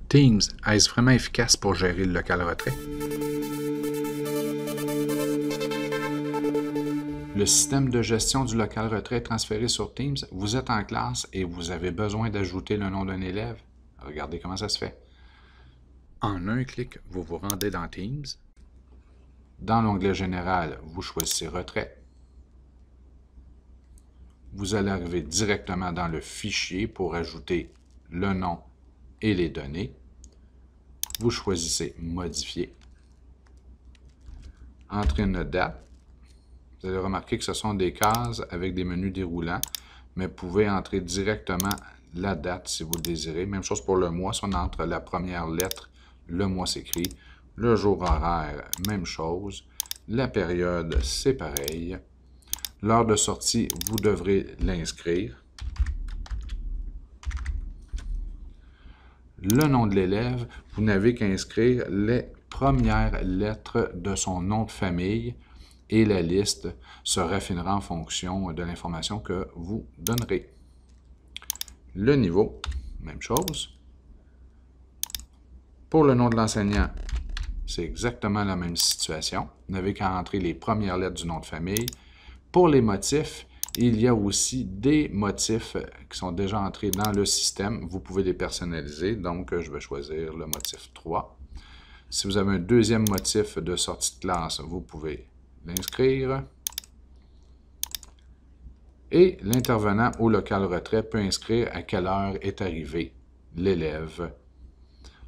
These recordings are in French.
Teams, est-ce vraiment efficace pour gérer le local retrait? Le système de gestion du local retrait est transféré sur Teams. Vous êtes en classe et vous avez besoin d'ajouter le nom d'un élève. Regardez comment ça se fait. En un clic, vous vous rendez dans Teams. Dans l'onglet Général, vous choisissez Retrait. Vous allez arriver directement dans le fichier pour ajouter le nom et les données. Vous choisissez Modifier. Entrez une date. Vous allez remarquer que ce sont des cases avec des menus déroulants, mais vous pouvez entrer directement la date si vous le désirez. Même chose pour le mois, si on entre la première lettre, le mois s'écrit. Le jour horaire, même chose. La période, c'est pareil. L'heure de sortie, vous devrez l'inscrire. Le nom de l'élève, vous n'avez qu'à inscrire les premières lettres de son nom de famille et la liste se raffinera en fonction de l'information que vous donnerez. Le niveau, même chose. Pour le nom de l'enseignant, c'est exactement la même situation. Vous n'avez qu'à entrer les premières lettres du nom de famille. Pour les motifs, il y a aussi des motifs qui sont déjà entrés dans le système. Vous pouvez les personnaliser, donc je vais choisir le motif 3. Si vous avez un deuxième motif de sortie de classe, vous pouvez l'inscrire. Et l'intervenant au local retrait peut inscrire à quelle heure est arrivé l'élève.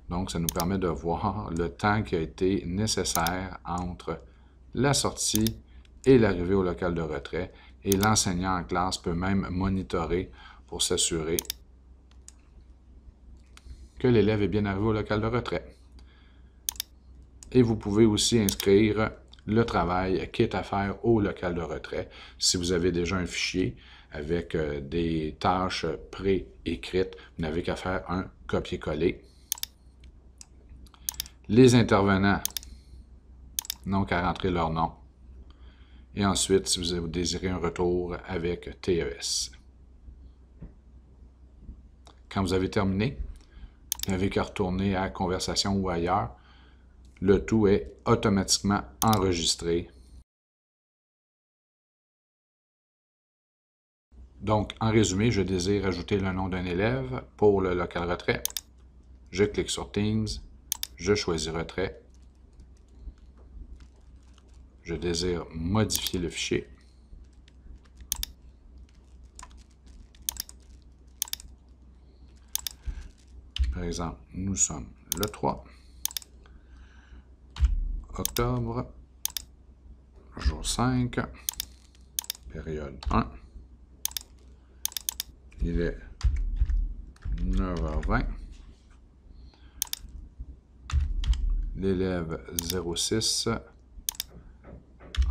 Donc, ça nous permet de voir le temps qui a été nécessaire entre la sortie et l'arrivée au local de retrait. Et l'enseignant en classe peut même monitorer pour s'assurer que l'élève est bien arrivé au local de retrait. Et vous pouvez aussi inscrire le travail qui est à faire au local de retrait. Si vous avez déjà un fichier avec des tâches pré-écrites, vous n'avez qu'à faire un copier-coller. Les intervenants n'ont qu'à rentrer leur nom. Et ensuite, si vous désirez un retour avec TES. Quand vous avez terminé, vous n'avez qu'à retourner à Conversation ou ailleurs. Le tout est automatiquement enregistré. Donc, en résumé, je désire ajouter le nom d'un élève pour le local retrait. Je clique sur Teams, je choisis Retrait. Je désire modifier le fichier. Par exemple, nous sommes le 3 octobre, jour 5, période 1. Il est 9h20. L'élève 06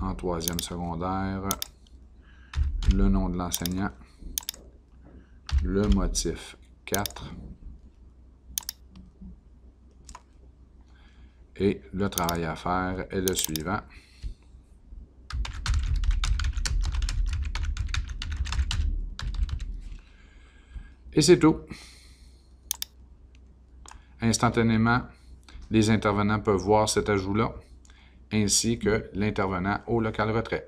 en 3e secondaire. Le nom de l'enseignant. Le motif 4. Et le travail à faire est le suivant. Et c'est tout. Instantanément, les intervenants peuvent voir cet ajout-là, ainsi que l'intervenant au local retrait.